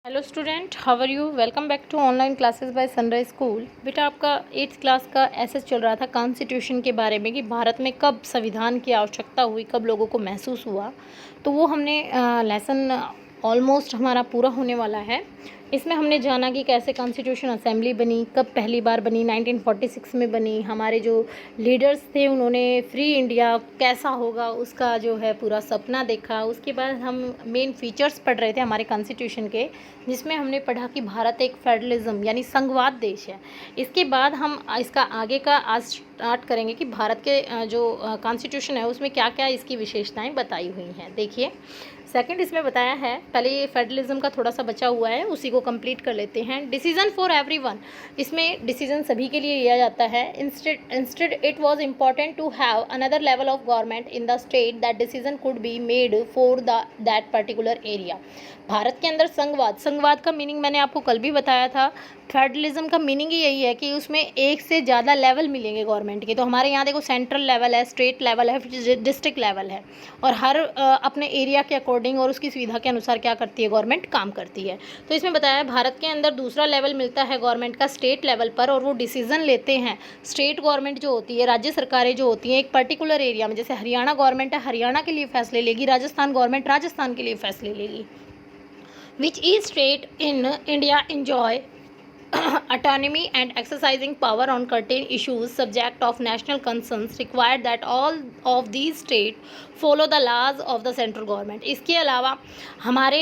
Hello student, how are you? Welcome back to online classes by Sunrise School. बेटा, आपका 8th class का SS चल रहा था कॉन्स्टिट्यूशन के बारे में कि भारत में कब संविधान की आवश्यकता हुई, कब लोगों को महसूस हुआ। तो वो हमने लेसन ऑलमोस्ट हमारा पूरा होने वाला है। इसमें हमने जाना कि कैसे कॉन्स्टिट्यूशन असेंबली बनी, कब पहली बार बनी, 1946 में बनी। हमारे जो लीडर्स थे उन्होंने फ्री इंडिया कैसा होगा उसका जो है पूरा सपना देखा। उसके बाद हम मेन फीचर्स पढ़ रहे थे हमारे कॉन्स्टिट्यूशन के, जिसमें हमने पढ़ा कि भारत एक फेडरलिज्म यानी संघवाद देश है। इसके बाद हम इसका आगे का आज स्टार्ट करेंगे कि भारत के जो कॉन्स्टिट्यूशन है उसमें क्या क्या इसकी विशेषताएं बताई हुई हैं। देखिए, सेकंड इसमें बताया है, पहले ये फेडरलिज्म का थोड़ा सा बचा हुआ है, उसी को कंप्लीट कर लेते हैं। डिसीजन फॉर एवरीवन, इसमें डिसीजन सभी के लिए लिया जाता है। Instead it was important to have another level of government in the state that decision could be made for that particular area. Bharat के अंदर संघवाद का मीनिंग मैंने आपको कल भी बताया था। फेडरलिज्म का मीनिंग ही यही है कि उसमें एक से ज़्यादा लेवल मिलेंगे गवर्नमेंट के। तो हमारे यहाँ देखो, सेंट्रल लेवल है, स्टेट लेवल है, डिस्ट्रिक्ट लेवल है, और हर अपने एरिया के अकॉर्डिंग और उसकी सुविधा के अनुसार क्या करती है गवर्नमेंट, काम करती है। तो इसमें बताया है भारत के अंदर दूसरा लेवल मिलता है गवर्नमेंट का स्टेट लेवल पर, और वो डिसीजन लेते हैं। स्टेट गवर्नमेंट जो होती है, राज्य सरकारें जो होती हैं, एक पर्टिकुलर एरिया में, जैसे हरियाणा गवर्नमेंट है, हरियाणा के लिए फैसले लेगी, राजस्थान गवर्नमेंट राजस्थान के लिए फैसले लेगी। Which each state in India enjoy autonomy and exercising power on certain issues subject of national concerns required that all of these states follow the laws of the central government। इसके अलावा हमारे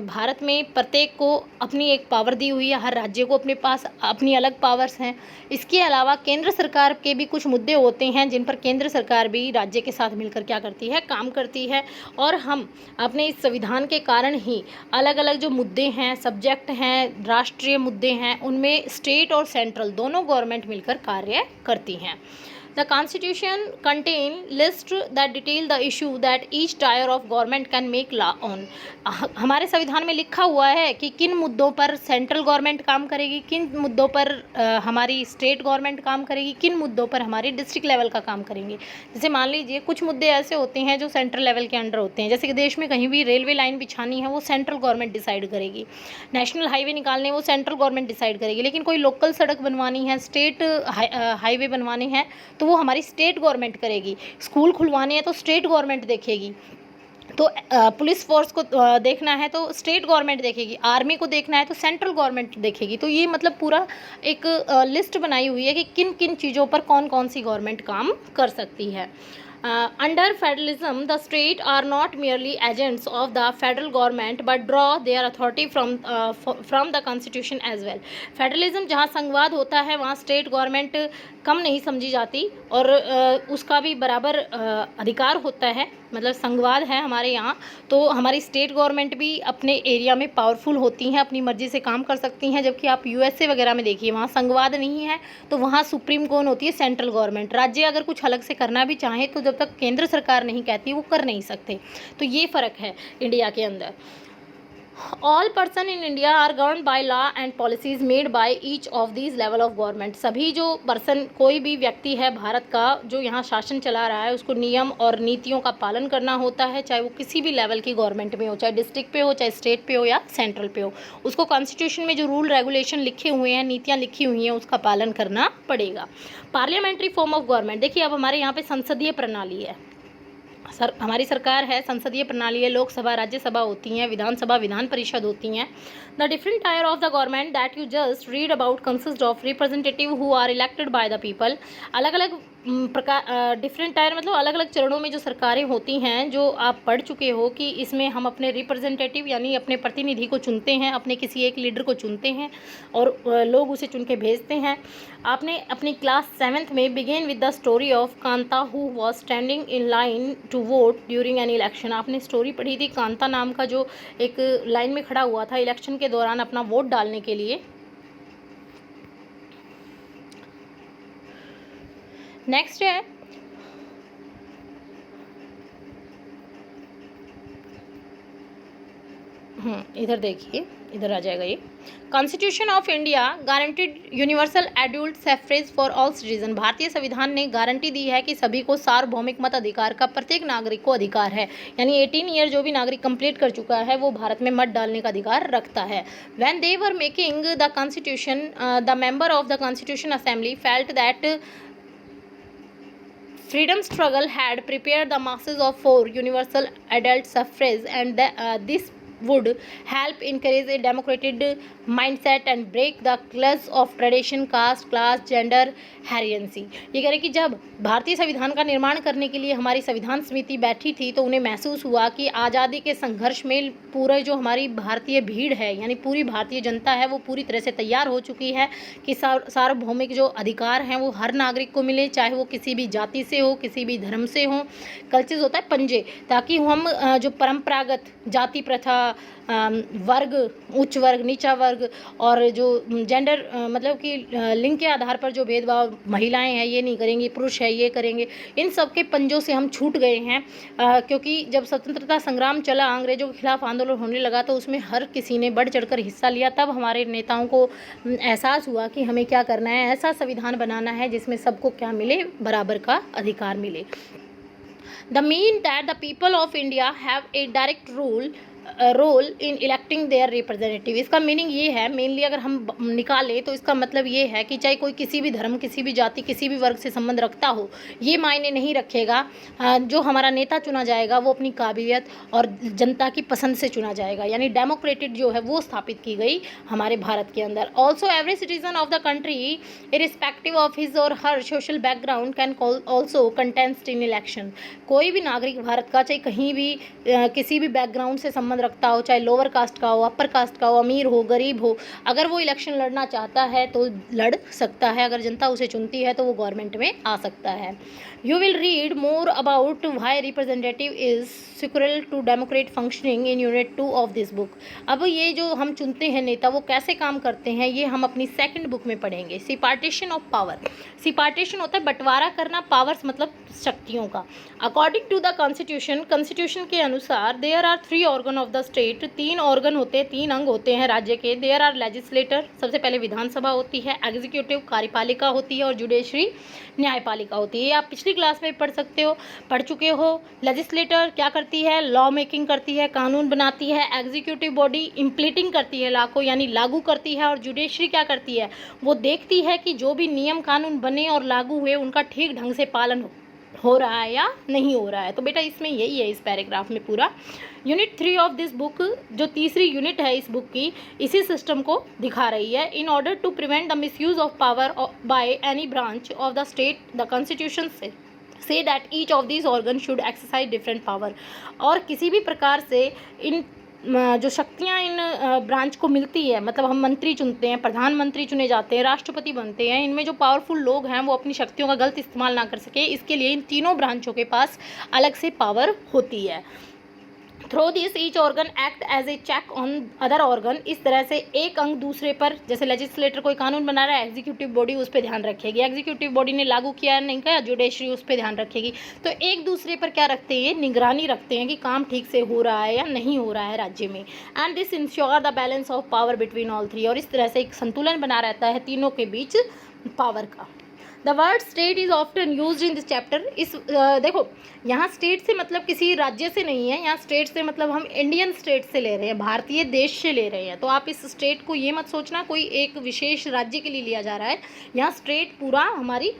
भारत में प्रत्येक को अपनी एक पावर दी हुई है, हर राज्य को अपने पास अपनी अलग पावर्स हैं। इसके अलावा केंद्र सरकार के भी कुछ मुद्दे होते हैं जिन पर केंद्र सरकार भी राज्य के साथ मिलकर क्या करती है, काम करती है। और हम अपने इस संविधान के कारण ही अलग अलग जो मुद्दे हैं, सब्जेक्ट हैं, राष्ट्रीय मुद्दे हैं, उनमें स्टेट और सेंट्रल दोनों गवर्नमेंट मिलकर कार्य करती हैं। The Constitution contain list that detail the issue that each tier of government can make law on। हमारे संविधान में लिखा हुआ है कि किन मुद्दों पर सेंट्रल गवर्नमेंट काम करेगी, किन मुद्दों पर हमारी स्टेट गवर्नमेंट काम करेगी, किन मुद्दों पर हमारी डिस्ट्रिक्ट लेवल का काम करेंगे। जैसे मान लीजिए, कुछ मुद्दे ऐसे होते हैं जो सेंट्रल लेवल के अंडर होते हैं, जैसे कि देश में कहीं भी रेलवे लाइन बिछानी है वो सेंट्रल गवर्नमेंट डिसाइड करेगी, नेशनल हाईवे निकालने वो सेंट्रल गवर्नमेंट डिसाइड करेगी। लेकिन कोई लोकल सड़क बनवानी है, स्टेट हाईवे बनवाने हैं, तो वो हमारी स्टेट गवर्नमेंट करेगी। स्कूल खुलवाने हैं तो स्टेट गवर्नमेंट देखेगी। तो पुलिस फोर्स को देखना है तो स्टेट गवर्नमेंट देखेगी, आर्मी को देखना है तो सेंट्रल गवर्नमेंट देखेगी। तो ये मतलब पूरा एक लिस्ट बनाई हुई है कि किन किन चीज़ों पर कौन कौन सी गवर्नमेंट काम कर सकती है। Under federalism, the states are not merely agents of the federal government but draw their authority from the constitution as well। Federalism जहाँ संघवाद होता है वहाँ स्टेट गवर्नमेंट कम नहीं समझी जाती, और उसका भी बराबर अधिकार होता है। मतलब संघवाद है हमारे यहाँ, तो हमारी स्टेट गवर्नमेंट भी अपने एरिया में पावरफुल होती हैं, अपनी मर्जी से काम कर सकती हैं। जबकि आप यूएसए वगैरह में देखिए, वहाँ संघवाद नहीं है, तो वहाँ सुप्रीम कौन होती है, सेंट्रल गवर्नमेंट। राज्य अगर कुछ अलग से करना भी चाहें तो जब तक केंद्र सरकार नहीं कहती वो कर नहीं सकते। तो ये फ़र्क है इंडिया के अंदर। All person in India are govern by law and policies made by each of these level of government. सभी जो पर्सन, कोई भी व्यक्ति है भारत का जो यहाँ शासन चला रहा है, उसको नियम और नीतियों का पालन करना होता है, चाहे वो किसी भी लेवल की गवर्नमेंट में हो, चाहे डिस्ट्रिक्ट पे हो, चाहे स्टेट पे हो या सेंट्रल पे हो। उसको कॉन्स्टिट्यूशन में जो रूल रेगुलेशन लिखे हुए हैं, नीतियाँ लिखी हुई हैं, उसका पालन करना पड़ेगा। पार्लियामेंट्री फॉर्म ऑफ गवर्नमेंट, देखिए अब हमारे यहाँ पे संसदीय प्रणाली है, हमारी सरकार है, संसदीय प्रणाली है, लोकसभा राज्यसभा होती हैं, विधानसभा विधान परिषद होती हैं। The different tier of the government that you just read about consist of representative who are elected by the people. अलग अलग प्रकार, डिफरेंट टायर मतलब अलग अलग चरणों में जो सरकारें होती हैं, जो आप पढ़ चुके हो कि इसमें हम अपने रिप्रेजेंटेटिव यानी अपने प्रतिनिधि को चुनते हैं, अपने किसी एक लीडर को चुनते हैं और लोग उसे चुन के भेजते हैं। आपने अपनी क्लास 7th में begin with the story of Kanta who was standing in line to vote during an election. आपने स्टोरी पढ़ी थी, कांता नाम का जो एक लाइन में खड़ा हुआ था इलेक्शन के दौरान अपना वोट डालने के लिए। नेक्स्ट है इधर देखिए, इधर आ जाएगा ये। Constitution of India guaranteed universal adult suffrage for all citizen. भारतीय संविधान ने गारंटी दी है कि सभी को सार्वभौमिक मताधिकार का प्रत्येक नागरिक को अधिकार है, यानी 18 ईयर जो भी नागरिक कंप्लीट कर चुका है वो भारत में मत डालने का अधिकार रखता है। When they were making the constitution, the member of the constitution assembly felt that freedom struggle had prepared the masses of for universal adult suffrage, and this would help encourage a democratic mindset and break the clutch of tradition, caste, class, gender हेरियंसी। ये कह रहे कि जब भारतीय संविधान का निर्माण करने के लिए हमारी संविधान समिति बैठी थी तो उन्हें महसूस हुआ कि आज़ादी के संघर्ष में पूरे जो हमारी भारतीय भीड़ है, यानी पूरी भारतीय जनता है, वो पूरी तरह से तैयार हो चुकी है कि सार्वभौमिक जो अधिकार हैं वो हर नागरिक को मिले, चाहे वो किसी भी जाति से हो, किसी भी धर्म से हो। कल्चर्स होता है पंजे, ताकि हम जो परंपरागत जाति प्रथा, वर्ग, उच्च वर्ग, नीचा वर्ग और जो जेंडर मतलब कि लिंग के आधार पर जो भेदभाव, महिलाएं हैं ये नहीं करेंगी, पुरुष है ये करेंगे, इन सब के पंजों से हम छूट गए हैं। क्योंकि जब स्वतंत्रता संग्राम चला, अंग्रेजों के खिलाफ आंदोलन होने लगा तो उसमें हर किसी ने बढ़ चढ़कर हिस्सा लिया। तब हमारे नेताओं को एहसास हुआ कि हमें क्या करना है, ऐसा संविधान बनाना है जिसमें सबको क्या मिले, बराबर का अधिकार मिले। The mean that the people of India have a direct role in electing their representative. इसका मीनिंग ये है, मेनली अगर हम निकालें तो इसका मतलब ये है कि चाहे कोई किसी भी धर्म, किसी भी जाति, किसी भी वर्ग से संबंध रखता हो, ये मायने नहीं रखेगा। जो हमारा नेता चुना जाएगा वो अपनी काबिलियत और जनता की पसंद से चुना जाएगा, यानी डेमोक्रेटिक जो है वो स्थापित की गई हमारे भारत के अंदर। Also every citizen of the country irrespective of his और her social background can also contest in election. कोई भी नागरिक भारत का, चाहे कहीं भी किसी भी बैकग्राउंड से संबंध रखता हो, चाहे लोअर कास्ट का हो, अपर कास्ट का हो, अमीर हो, गरीब हो, अगर वो इलेक्शन लड़ना चाहता है तो लड़ सकता है। अगर जनता उसे चुनती है तो वो गवर्नमेंट में आ सकता है। You will read more about why representative is sequel to democrat functioning in unit 2 of this book. अब ये जो हम चुनते हैं नेता वो कैसे काम करते हैं ये हम अपनी सेकंड बुक में पढ़ेंगे। Separation of power. Separation होता है बंटवारा करना, पावर्स मतलब शक्तियों का। According to the constitution, constitution के अनुसार there are 3 organ of the state. 3 organ होते हैं, 3 अंग होते हैं राज्य के। देयर आर लेजिस्लेटर, सबसे पहले विधानसभा होती है, एग्जीक्यूटिव कार्यपालिका होती है और जुडिशरी न्यायपालिका होती है। ये आप पिछली क्लास में पढ़ चुके हो। लेजिस्लेटर क्या करती है, लॉ मेकिंग करती है, कानून बनाती है। एग्जीक्यूटिव बॉडी इम्प्लीटिंग करती है लॉ को, यानी लागू करती है। और जुडिशरी क्या करती है, वो देखती है कि जो भी नियम कानून बने और लागू हुए उनका ठीक ढंग से पालन हो रहा है या नहीं हो रहा है। तो बेटा इसमें यही है इस पैराग्राफ में पूरा। यूनिट 3 ऑफ दिस बुक, जो तीसरी यूनिट है इस बुक की, इसी सिस्टम को दिखा रही है। In order to prevent the misuse of power by any branch of the state, the constitution says that each of this organ should exercise different power. और किसी भी प्रकार से इन जो शक्तियाँ इन ब्रांच को मिलती है, मतलब हम मंत्री चुनते हैं, प्रधानमंत्री चुने जाते हैं, राष्ट्रपति बनते हैं, इनमें जो पावरफुल लोग हैं वो अपनी शक्तियों का गलत इस्तेमाल ना कर सके, इसके लिए इन तीनों ब्रांचों के पास अलग से पावर होती है। Through this each organ act as a check on other organ. इस तरह से एक अंग दूसरे पर, जैसे लेजिस्लेटर कोई कानून बना रहा है, एग्जीक्यूटिव बॉडी उस पर ध्यान रखेगी, एग्जीक्यूटिव बॉडी ने लागू किया नहीं किया, जुडिशरी उस पर ध्यान रखेगी। तो एक दूसरे पर क्या रखते हैं, निगरानी रखते हैं कि काम ठीक से हो रहा है या नहीं हो रहा है राज्य में। And this ensure the balance of power between all 3। और इस तरह से एक संतुलन बना रहता है तीनों के बीच पावर का। The word state is often use in this chapter. इस देखो यहाँ स्टेट से मतलब किसी राज्य से नहीं है, यहाँ स्टेट से मतलब हम इंडियन स्टेट से ले रहे हैं, भारतीय देश से ले रहे हैं। तो आप इस स्टेट को ये मत सोचना कोई एक विशेष राज्य के लिए लिया जा रहा है। यहाँ स्टेट पूरा हमारी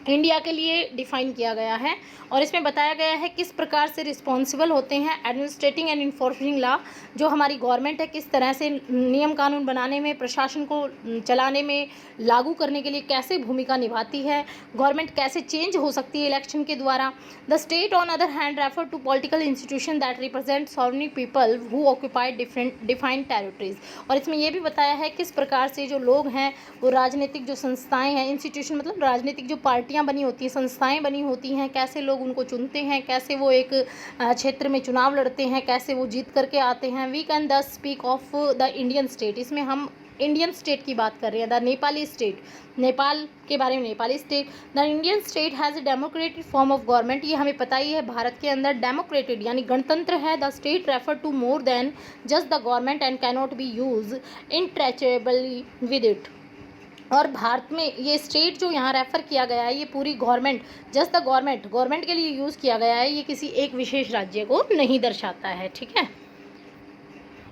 इंडिया के लिए डिफाइन किया गया है। और इसमें बताया गया है किस प्रकार से रिस्पॉन्सिबल होते हैं एडमिनिस्ट्रेटिंग एंड इन्फोर्सिंग लॉ। जो हमारी गवर्नमेंट है किस तरह से नियम कानून बनाने में, प्रशासन को चलाने में, लागू करने के लिए कैसे भूमिका निभाती है, गवर्नमेंट कैसे चेंज हो सकती है इलेक्शन के द्वारा। The state on other hand refer to political institution that represent sovereign people who occupied defined territories. और इसमें यह भी बताया है किस प्रकार से जो लोग हैं वो राजनीतिक जो संस्थाएँ हैं, इंस्टीट्यूशन मतलब राजनीतिक जो पार्टियाँ पार्टियां बनी होती हैं, संस्थाएं बनी होती हैं, कैसे लोग उनको चुनते हैं, कैसे वो एक क्षेत्र में चुनाव लड़ते हैं, कैसे वो जीत करके आते हैं। वी कैन दस speak of the Indian state. इसमें हम इंडियन स्टेट की बात कर रहे हैं। द नेपाली स्टेट, नेपाल के बारे में Nepali state. The Indian state has a democratic form of government. ये हमें पता ही है, भारत के अंदर डेमोक्रेटेड यानी गणतंत्र है। The state refer to more than just the government and cannot be use interchangeably with it. और भारत में ये स्टेट जो यहाँ रेफ़र किया गया है, ये पूरी गवर्नमेंट, जस्ट द गवर्नमेंट के लिए यूज़ किया गया है। ये किसी एक विशेष राज्य को नहीं दर्शाता है। ठीक है,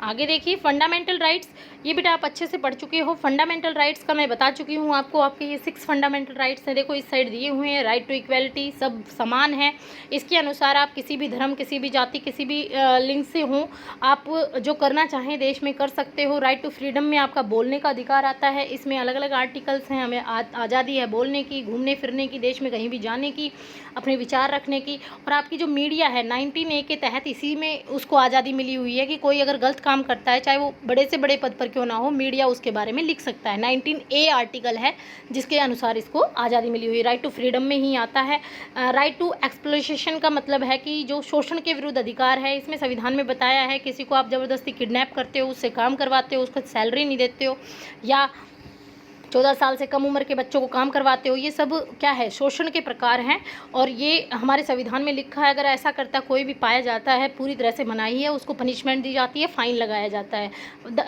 आगे देखिए फंडामेंटल राइट्स। ये बेटा आप अच्छे से पढ़ चुके हो। फंडामेंटल राइट्स का मैं बता चुकी हूँ आपको। आपके ये 6 फंडामेंटल राइट्स हैं, देखो इस साइड दिए हुए हैं। राइट टू इक्वलिटी, सब समान है। इसके अनुसार आप किसी भी धर्म, किसी भी जाति, किसी भी लिंग से हों, आप जो करना चाहें देश में कर सकते हो। राइट टू फ्रीडम में आपका बोलने का अधिकार आता है। इसमें अलग अलग आर्टिकल्स हैं। हमें आज़ादी है बोलने की, घूमने फिरने की, देश में कहीं भी जाने की, अपने विचार रखने की। और आपकी जो मीडिया है 19A के तहत, इसी में उसको आज़ादी मिली हुई है कि कोई अगर गलत काम करता है, चाहे वो बड़े से बड़े पद पर क्यों ना हो, मीडिया उसके बारे में लिख सकता है। 19A आर्टिकल है जिसके अनुसार इसको आज़ादी मिली हुई है। राइट टू फ्रीडम में ही आता है। राइट टू एक्सप्लॉयटेशन का मतलब है कि जो शोषण के विरुद्ध अधिकार है। इसमें संविधान में बताया है, किसी को आप ज़बरदस्ती किडनैप करते हो, उससे काम करवाते हो, उसको सैलरी नहीं देते हो, या 14 साल से कम उम्र के बच्चों को काम करवाते हो, ये सब क्या है, शोषण के प्रकार हैं। और ये हमारे संविधान में लिखा है, अगर ऐसा करता कोई भी पाया जाता है, पूरी तरह से मनाही है, उसको पनिशमेंट दी जाती है, फाइन लगाया जाता है।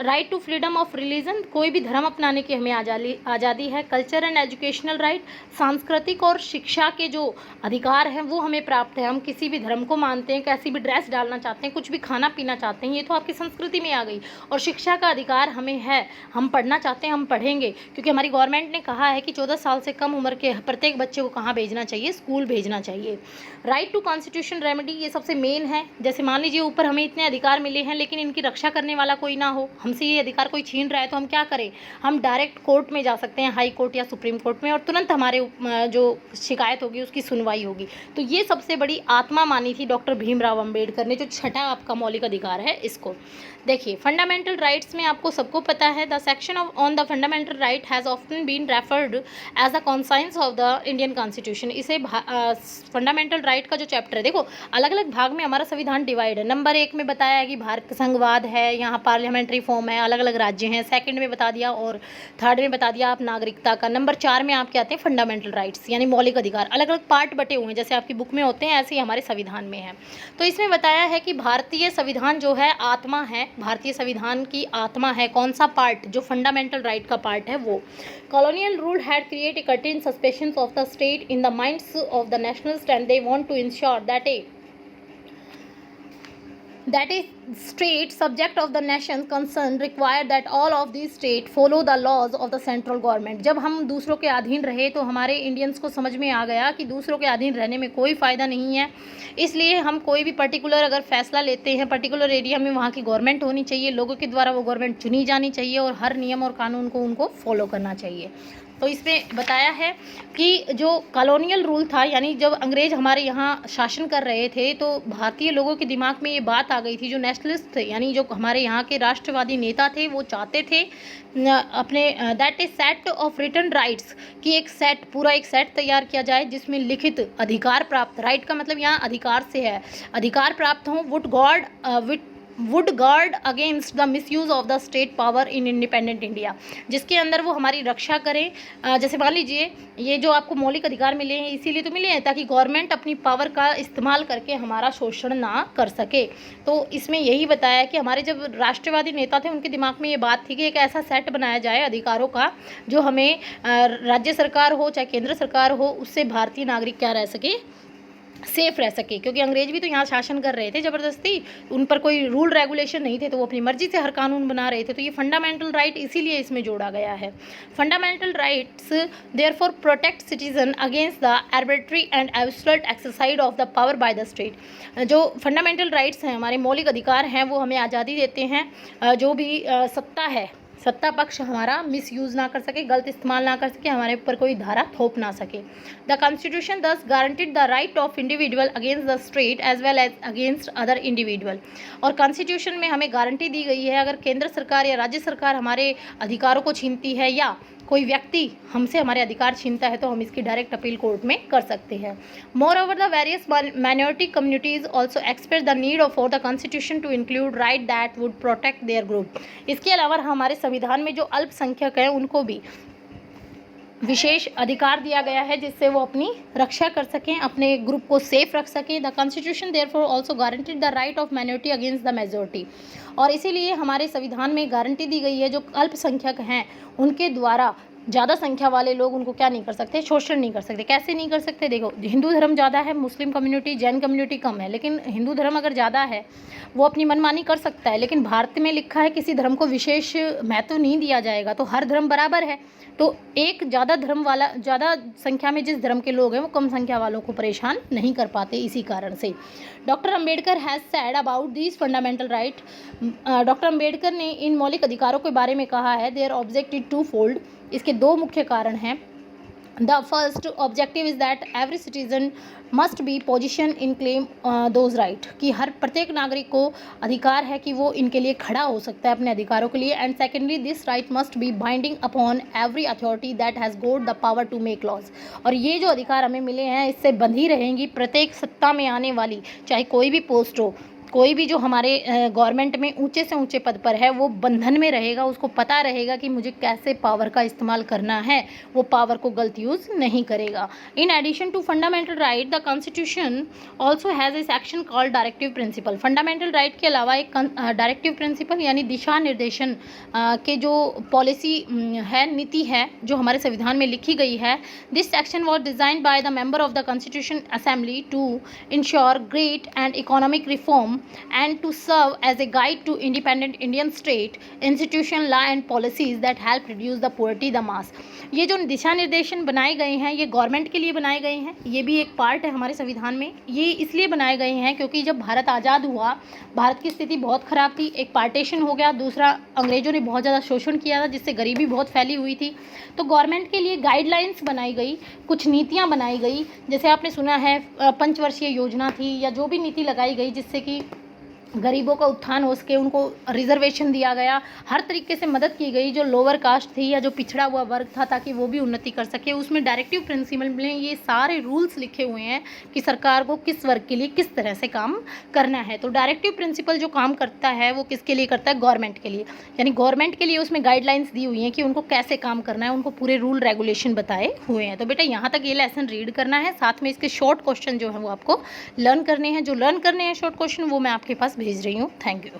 Right to freedom of religion, कोई भी धर्म अपनाने की हमें आज़ादी है। कल्चर एंड एजुकेशनल राइट, सांस्कृतिक और शिक्षा के जो अधिकार हैं वो हमें प्राप्त है। हम किसी भी धर्म को मानते हैं, कैसी भी ड्रेस डालना चाहते हैं, कुछ भी खाना पीना चाहते हैं, ये तो आपकी संस्कृति में आ गई। और शिक्षा का अधिकार हमें है, हम पढ़ना चाहते हैं हम पढ़ेंगे, क्योंकि हमारी गवर्नमेंट ने कहा है कि 14 साल से कम उम्र के प्रत्येक बच्चे को कहाँ भेजना चाहिए, स्कूल भेजना चाहिए। राइट टू कॉन्स्टिट्यूशन रेमेडी, ये सबसे मेन है। जैसे मान लीजिए ऊपर हमें इतने अधिकार मिले हैं, लेकिन इनकी रक्षा करने वाला कोई ना हो, हमसे ये अधिकार कोई छीन रहा है, तो हम क्या करें, हम डायरेक्ट कोर्ट में जा सकते हैं, हाई कोर्ट या सुप्रीम कोर्ट में, और तुरंत हमारे जो शिकायत होगी उसकी सुनवाई होगी। तो ये सबसे बड़ी आत्मा मानी थी डॉक्टर भीमराव अंबेडकर ने, जो छठा आपका मौलिक अधिकार है इसको। देखिए फंडामेंटल राइट्स में आपको सबको पता है, the section on the fundamental right has often been referred as the conscience of the Indian constitution. इसे फंडामेंटल राइट का जो चैप्टर है, देखो अलग अलग भाग में हमारा संविधान डिवाइड है। नंबर 1 में बताया है कि भारत संघवाद है, यहाँ पार्लियामेंट्री फॉर्म है, अलग अलग राज्य हैं। सेकंड में बता दिया, और थर्ड में बता दिया आप नागरिकता का। नंबर 4 में आपके आते हैं फंडामेंटल राइट्स यानी मौलिक अधिकार। अलग अलग पार्ट बटे हुए हैं, जैसे आपकी बुक में होते हैं ऐसे ही हमारे संविधान में है। तो इसमें बताया है कि भारतीय संविधान जो है आत्मा है, भारतीय संविधान की आत्मा है। कौन सा पार्ट, जो फंडामेंटल राइट का पार्ट है वो। Colonial rule had create a certain suspension of the state in the minds of the nationalist and they want to ensure that a state subject of the nation concerned require that all of these state follow the laws of the central government। जब हम दूसरों के अधीन रहे तो हमारे Indians को समझ में आ गया कि दूसरों के अधीन रहने में कोई फ़ायदा नहीं है, इसलिए हम कोई भी पर्टिकुलर अगर फैसला लेते हैं, पर्टिकुलर एरिया में वहाँ की गवर्नमेंट होनी चाहिए, लोगों के द्वारा वो गवर्नमेंट चुनी जानी चाहिए, और हर नियम और कानून को उनको फॉलो करना चाहिए। तो इसमें बताया है कि जो कॉलोनियल रूल था, यानी जब अंग्रेज़ हमारे यहाँ शासन कर रहे थे, तो भारतीय लोगों के दिमाग में ये बात आ गई थी, जो नेशनलिस्ट थे यानी जो हमारे यहाँ के राष्ट्रवादी नेता थे, वो चाहते थे अपने that is set of written rights, कि एक सेट, पूरा एक सेट तैयार किया जाए जिसमें लिखित अधिकार प्राप्त, राइट का मतलब यहाँ अधिकार से है, अधिकार प्राप्त हों, would guard against the misuse of the state power in independent India, जिसके अंदर वो हमारी रक्षा करें। जैसे मान लीजिए ये जो आपको मौलिक अधिकार मिले हैं इसीलिए तो मिले हैं ताकि गवर्नमेंट अपनी पावर का इस्तेमाल करके हमारा शोषण ना कर सके। तो इसमें यही बताया कि हमारे जब राष्ट्रवादी नेता थे उनके दिमाग में ये बात थी कि एक ऐसा सेट बनाया जाए अधिकारों का जो हमें राज्य सरकार हो चाहे केंद्र सरकार हो, उससे भारतीय नागरिक क्या रह सके, सेफ रह सके, क्योंकि अंग्रेज भी तो यहाँ शासन कर रहे थे ज़बरदस्ती, उन पर कोई रूल रेगुलेशन नहीं थे, तो वो अपनी मर्जी से हर कानून बना रहे थे। तो ये फंडामेंटल राइट इसीलिए इसमें जोड़ा गया है। Fundamental rights therefore protect citizen against the arbitrary and absolute exercise of the power by the state. जो फंडामेंटल राइट्स हैं, हमारे मौलिक अधिकार हैं, वो हमें आज़ादी देते हैं जो भी सत्ता है, सत्ता पक्ष हमारा मिसयूज़ ना कर सके, गलत इस्तेमाल ना कर सके, हमारे ऊपर कोई धारा थोप ना सके। The constitution thus guaranteed the right of individual against the state as well as against other individual. और कॉन्स्टिट्यूशन में हमें गारंटी दी गई है, अगर केंद्र सरकार या राज्य सरकार हमारे अधिकारों को छीनती है या कोई व्यक्ति हमसे हमारे अधिकार छीनता है तो हम इसकी डायरेक्ट अपील कोर्ट में कर सकते हैं। Moreover the various minority communities also express the need of for the constitution to include right that would protect their group. इसके अलावा हमारे संविधान में जो अल्पसंख्यक हैं उनको भी विशेष अधिकार दिया गया है जिससे वो अपनी रक्षा कर सकें, अपने ग्रुप को सेफ रख सकें। The constitution therefore also guaranteed the right of minority against the majority. और इसीलिए हमारे संविधान में गारंटी दी गई है जो अल्पसंख्यक हैं उनके द्वारा ज़्यादा संख्या वाले लोग उनको क्या नहीं कर सकते, शोषण नहीं कर सकते। कैसे नहीं कर सकते? देखो, हिंदू धर्म ज़्यादा है, मुस्लिम कम्युनिटी, जैन कम्युनिटी कम है, लेकिन हिंदू धर्म अगर ज़्यादा है वो अपनी मनमानी कर सकता है। लेकिन भारत में लिखा है किसी धर्म को विशेष महत्व नहीं दिया जाएगा, तो हर धर्म बराबर है। तो एक ज़्यादा धर्म वाला, ज़्यादा संख्या में जिस धर्म के लोग हैं वो कम संख्या वालों को परेशान नहीं कर पाते। इसी कारण से doctor Ambedkar has said about these fundamental right. Doctor Ambedkar ने इन मौलिक अधिकारों के बारे में कहा है, देयर ऑब्जेक्टिव टू फोल्ड। इसके दो मुख्य कारण हैं। The first objective is that every citizen must be position in claim those right, कि हर प्रत्येक नागरिक को अधिकार है कि वो इनके लिए खड़ा हो सकता है अपने अधिकारों के लिए। And secondly, this right must be binding upon every authority that has got the power to make laws. और ये जो अधिकार हमें मिले हैं इससे बंधी रहेंगी प्रत्येक सत्ता में आने वाली, चाहे कोई भी पोस्ट हो, कोई भी जो हमारे गवर्नमेंट में ऊंचे से ऊंचे पद पर है वो बंधन में रहेगा। उसको पता रहेगा कि मुझे कैसे पावर का इस्तेमाल करना है, वो पावर को गलत यूज़ नहीं करेगा। In addition to fundamental right, the constitution also has a section called directive principle. Fundamental right के अलावा एक डायरेक्टिव प्रिंसिपल यानी दिशा निर्देशन के जो पॉलिसी है, नीति है जो हमारे संविधान में लिखी गई है। This section was designed by the member of the constitution assembly to ensure great and economic reform and to serve as a guide to independent Indian state institution, law and policies that help reduce the poverty the mass। ये जो दिशा निर्देशन बनाए गए हैं ये government के लिए बनाए गए हैं, ये भी एक पार्ट है हमारे संविधान में। ये इसलिए बनाए गए हैं क्योंकि जब भारत आज़ाद हुआ, भारत की स्थिति बहुत ख़राब थी। एक पार्टीशन हो गया, दूसरा अंग्रेज़ों ने बहुत ज़्यादा शोषण किया था जिससे गरीबी बहुत फैली हुई थी। तो गवर्नमेंट के लिए गाइडलाइंस बनाई गई, कुछ नीतियाँ बनाई गई, जैसे आपने सुना है पंचवर्षीय योजना थी या जो भी नीति लगाई गई जिससे कि गरीबों का उत्थान हो सके, उनको रिजर्वेशन दिया गया, हर तरीके से मदद की गई जो लोअर कास्ट थी या जो पिछड़ा हुआ वर्ग था ताकि वो भी उन्नति कर सके। उसमें डायरेक्टिव प्रिंसिपल में ये सारे रूल्स लिखे हुए हैं कि सरकार को किस वर्ग के लिए किस तरह से काम करना है। तो डायरेक्टिव प्रिंसिपल जो काम करता है वो किसके लिए करता है? गवर्नमेंट के लिए। यानी गवर्नमेंट के लिए उसमें गाइडलाइंस दी हुई हैं कि उनको कैसे काम करना है, उनको पूरे रूल रेगुलेशन बताए हुए हैं। तो बेटा यहाँ तक ये लेसन रीड करना है, साथ में इसके शॉर्ट क्वेश्चन जो है वो आपको लर्न करने हैं। जो लर्न करने हैं शॉर्ट क्वेश्चन वो मैं आपके पास भेज रही हूँ। Thank you.